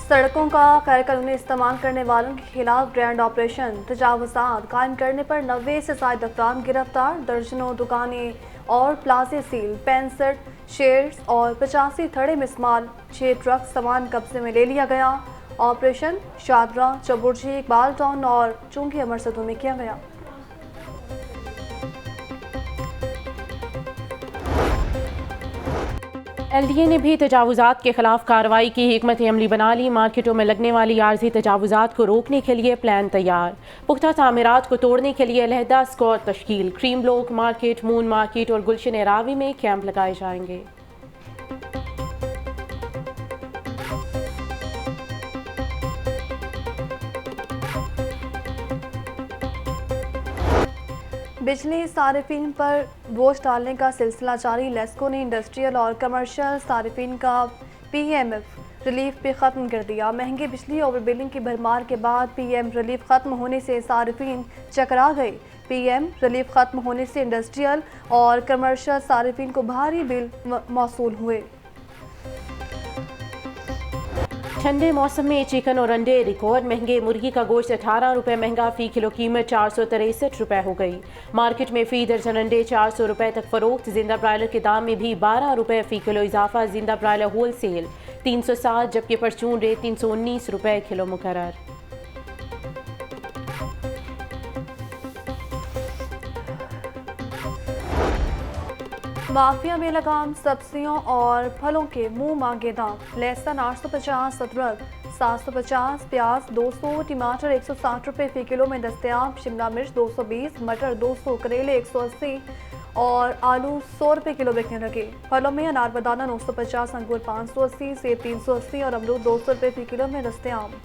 सड़कों का गैरकानूनी इस्तेमाल करने वालों के खिलाफ ग्रैंड ऑपरेशन तजावुज़ात कायम करने पर 90 से ज़ायद अफराद गिरफ्तार, दर्जनों दुकानें और प्लाजे सील, 65 शेयर्स और 85 थड़े मिसमाल, 6 ट्रक सामान कब्जे में ले लिया गया। ऑपरेशन शादरा, चबुर्जी, इकबाल टाउन और चुंगी अमरसदों में किया गया। LDA ने भी तजावुज़ात के खिलाफ कार्रवाई की हिकमत अमली बना ली। मार्केटों में लगने वाली आर्जी तजावुज़ात को रोकने के लिए प्लान तैयार। पुख्ता तामीरात को तोड़ने के लिए अलहदा स्क्वाड तश्कील। क्रीम ब्लॉक मार्केट, मून मार्केट और गुलशन रावी में कैंप लगाए जाएंगे। बिजली सारिफिन पर बोझ डालने का सिलसिला जारी। लेस्को ने इंडस्ट्रियल और कमर्शियल सारिफिन का PMF रिलीफ भी ख़त्म कर दिया। महंगी बिजली ओवर बिलिंग की भरमार के बाद PM रिलीफ ख़त्म होने से सारिफिन चकरा गए। PM रिलीफ ख़त्म होने से इंडस्ट्रियल और कमर्शियल सारिफिन को भारी बिल मौसूल हुए। ठंडे मौसम में चिकन और अंडे रिकॉर्ड महंगे। मुर्गी का गोश्त 18 रुपये महंगा, फ़ी किलो कीमत 463 रुपये हो गई। मार्केट में फ़ी दर्जन अंडे 400 रुपये तक फ़रोख्त। जिंदा ब्रायलर के दाम में भी 12 रुपये फ़ी किलो इजाफा। जिंदा ब्रायलर होल सेल 360 जबकि परचून रेट 319 रुपये किलो मुकर्रर। माफिया में लगाम, सब्जियों और फलों के मुंह मांगे दाम। लहसुन 850, अदरक 750, प्याज 200, टमाटर 160 रुपये फ़ी किलो में दस्तयाब। शिमला मिर्च 220, मटर 200, करेले 180 और आलू 100 रुपये किलो बिकने लगे। फलों में अनार बदाना 950, अंगूर 580, सेब 380 और अमरूद 200 रुपये फ़ी किलो में दस्तयाब।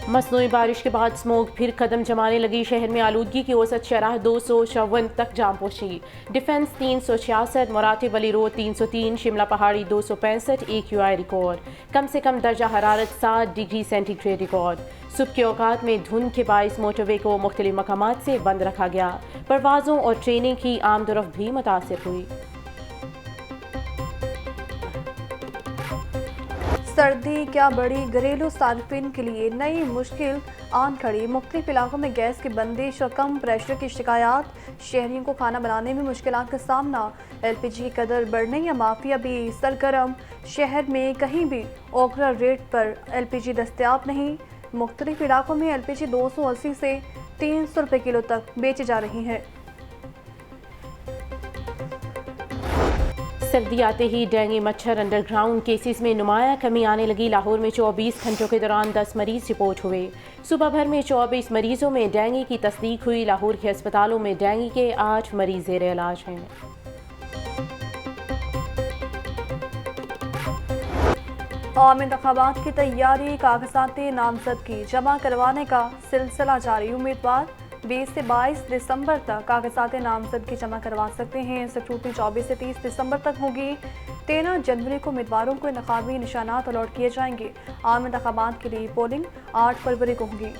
मसनूई बारिश के बाद स्मोक फिर कदम जमाने लगी। शहर में आलूदगी की औसत शरह 254 तक जा पहुंची। डिफेंस 366, मुरातिब अली रोड 303, शिमला पहाड़ी 265, AQI रिकॉर्ड। कम से कम दर्जा हरारत 7 डिग्री सेंटीग्रेड रिकॉर्ड। सुबह के औकात में धुंध के बाइस मोटरवे को मुख्तलिफ मकामात से बंद रखा गया। परवाज़ों और ट्रेनें की आमदोरफ्त भी मुतासिर हुई। सर्दी क्या बड़ी, घरेलू सार्फिन के लिए नई मुश्किल आन खड़ी। मुख्तलिफ इलाकों में गैस की बंदिश और कम प्रेशर की शिकायत। शहरियों को खाना बनाने में मुश्किलात का सामना। LPG की कदर बढ़ने या माफिया भी सरगर्म। शहर में कहीं भी ओखरा रेट पर LPG दस्तयाब नहीं। मुख्तलिफ इलाकों में LPG 280 से 300 रुपये किलो तक बेची जा रही है। सर्दी आते ही डेंगू मच्छर अंडरग्राउंड केसेस में नुमाया कमी आने लगी। लाहौर में 24 घंटों के दौरान 10 मरीज रिपोर्ट हुए। सुबह भर में 24 मरीजों में डेंगू की तस्दीक हुई। लाहौर के अस्पतालों में डेंगू के 8 मरीज ज़ेर इलाज हैं। आम इंतखाबात की तैयारी, कागजात नामजदगी जमा करवाने का सिलसिला जारी। उम्मीदवार 20 से 22 दिसंबर तक कागजात नामजदगी जमा करवा सकते हैं। स्क्रूटनी 24 से 30 दिसंबर तक होगी। 13 जनवरी को उम्मीदवारों को इंतखाबी निशानात अलॉट किए जाएंगे। आम इंतखाबात के लिए पोलिंग 8 फरवरी को होगी।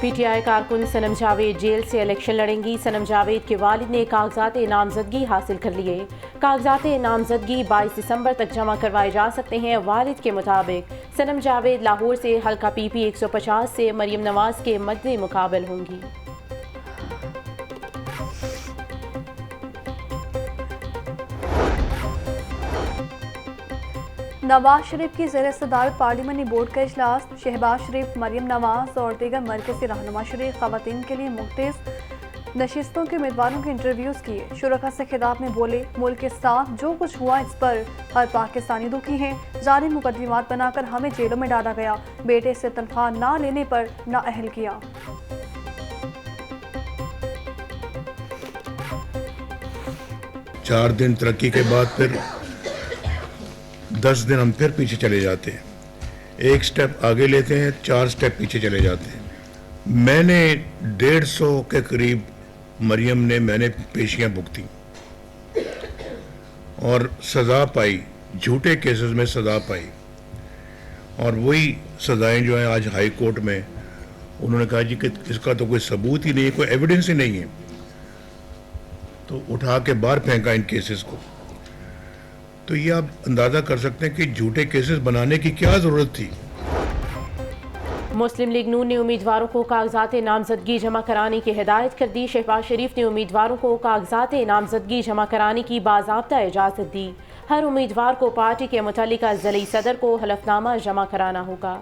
PTI कारकुन सनम जावेद जेल से इलेक्शन लड़ेंगी। सनम जावेद के वालिद ने कागजात नामजदगी हासिल कर लिए। कागजात नामजदगी 22 दिसंबर तक जमा करवाए जा सकते हैं। वालिद के मुताबिक सनम जावेद लाहौर से हल्का PP 150 से मरियम नवाज के मद्दे मुकाबल होंगी। नवाज शरीफ की ज़ेर सदारत पार्लिमानी बोर्ड का इजलास। शहबाज शरीफ, मरियम नवाज और दीगर मरकज़ी रहनुमा शरीफ ख़वातीन के लिए मुख्तलिफ नशिस्तों के उम्मीदवारों के इंटरव्यूज़ किए। शुरका से खिताब में बोले, मुल्क के साथ जो कुछ हुआ इस पर हर पाकिस्तानी दुखी हैं। जाली मुकदमात बनाकर हमें जेलों में डाला गया। बेटे से तनख्वाह ना लेने पर नाअहल किया। चार दिन तरक्की के बाद फिर 10 दिन हम फिर पीछे चले जाते हैं। एक स्टेप आगे लेते हैं, 4 स्टेप पीछे चले जाते हैं। मैंने 150 के करीब मैंने पेशियां भुगती और सज़ा पाई, झूठे केसेस में सज़ा पाई। और वही सज़ाएं जो हैं आज हाई कोर्ट में उन्होंने कहा जी कि इसका तो कोई सबूत ही नहीं है, कोई एविडेंस ही नहीं है, तो उठा के बाहर फेंका इन केसेस को। तो ये आप अंदाज़ा कर सकते हैं कि झूठे केसेस बनाने की क्या ज़रूरत थी। मुस्लिम लीग नून ने उम्मीदवारों को कागजात नामजदगी जमा कराने की हिदायत कर दी। शहबाज शरीफ ने उम्मीदवारों को कागजात नामजदगी जमा कराने की बाज़ाब्ता इजाज़त दी। हर उम्मीदवार को पार्टी के मुतल्लिका ज़िली सदर को हलफनामा जमा कराना होगा।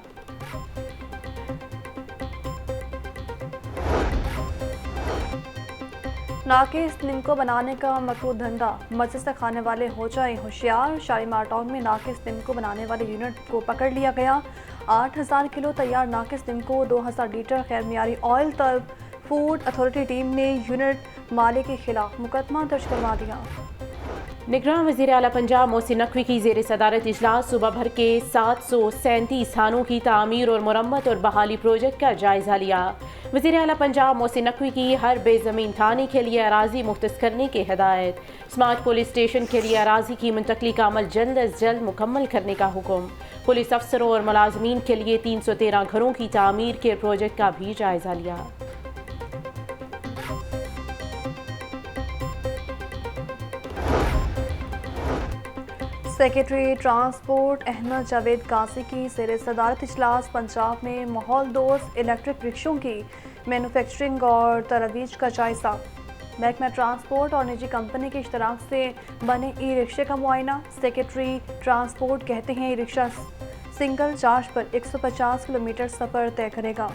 नाकिस निम्को बनाने का मकरूह धंधा, मस्जिद से खाने वाले हो जाएं होशियार। शालीमार टाउन में नाकिस निम्को बनाने वाले यूनिट को पकड़ लिया गया। 8000 किलो तैयार नाकिस निम्को, 2000 लीटर गैर मियारी ऑयल तलब। फूड अथॉरिटी टीम ने यूनिट मालिक के खिलाफ मुकदमा दर्ज करवा दिया। निगरान वज़ीर आला पंजाब मोहसिन नकवी की ज़ेर सदारत इजलास सुबह भर के 737 थानों की तामीर और मुरम्मत और बहाली प्रोजेक्ट का जायज़ा लिया। वज़ीर आला पंजाब मोहसिन नकवी की हर बेज़मीन थाने के लिए अराजी मुख्तस करने की हिदायत। स्मार्ट पुलिस स्टेशन के लिए अराजी की मुंतकली का अमल जल्द अज जल्द मुकम्मल करने का हुक्म। पुलिस अफसरों और मुलाजमीन के लिए 313 घरों की तामीर के प्रोजेक्ट का भी जायज़ा लिया। सेक्रेटरी ट्रांसपोर्ट अहमद जावेद काजी की ज़ेर सदारत इजलास पंजाब में माहौल दोस्त इलेक्ट्रिक रिक्शों की मैन्युफैक्चरिंग और तरवीज का जायज़ा। महकमा ट्रांसपोर्ट और निजी कंपनी के इश्तराक से बने ई रिक्शे का मुआयना। सेक्रेटरी ट्रांसपोर्ट कहते हैं ई रिक्शा सिंगल चार्ज पर 150 किलोमीटर सफ़र तय करेगा।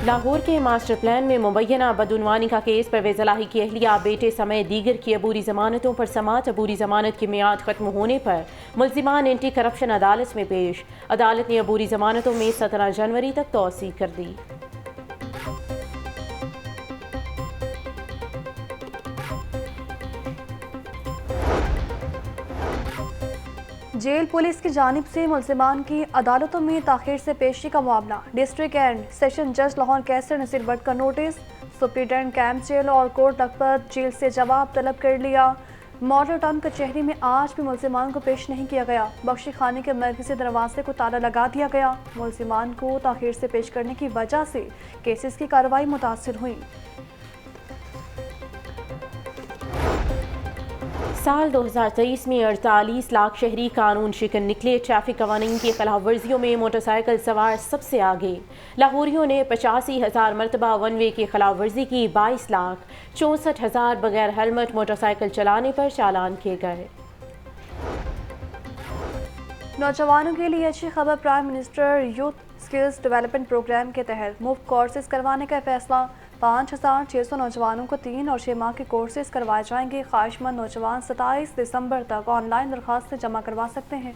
लाहौर के मास्टर प्लान में मुबैना बदउनवानी का केस परवेज़ इलाही की अहलिया बेटे समेत दीगर की अबूरी ज़मानतों पर समात। अबूरी ज़मानत की मियाद ख़त्म होने पर मुल्ज़िमान एंटी करप्शन अदालत में पेश। अदालत ने अबूरी ज़मानतों में 17 जनवरी तक तौसीक़ कर दी। जेल पुलिस की जानिब से मुल्ज़िमान की अदालतों में ताख़ीर से पेशी का मामला। डिस्ट्रिक्ट एंड सेशन जज लाहौर कैसर नसीर भट्ट का नोटिस। सुप्रीटेंडेंट कैंप जेल और कोर्ट लखपत जेल से जवाब तलब कर लिया। मॉडल टाउन कचहरी में आज भी मुल्ज़िमान को पेश नहीं किया गया। बख्शी खाने के मरकज़ी दरवाजे को ताला लगा दिया गया। मुल्ज़िमान को ताख़ीर से पेश करने की वजह से केसेस की कार्रवाई मुतासिर हुई। साल 2023 में 48 लाख शहरी कानून शिकन निकले। ट्रैफिक कवानीन की खिलाफ वर्जियों में मोटरसाइकिल सवार सबसे आगे। लाहौरियों ने 85,000 मरतबा वन वे की खिलाफ वर्जी की। 22 लाख 64,000 बगैर हेलमेट मोटरसाइकिल चलाने पर चालान किए गए। नौजवानों के लिए अच्छी खबर। Prime minister youth skills development programme के तहत मुफ्त कोर्सेज करवाने का फैसला। 5,600 नौजवानों को 3 और 6 माह के कोर्सेज करवाए जाएंगे। ख्वाहिशमंद नौजवान 27 दिसंबर तक ऑनलाइन दरख्वास्त जमा करवा सकते हैं।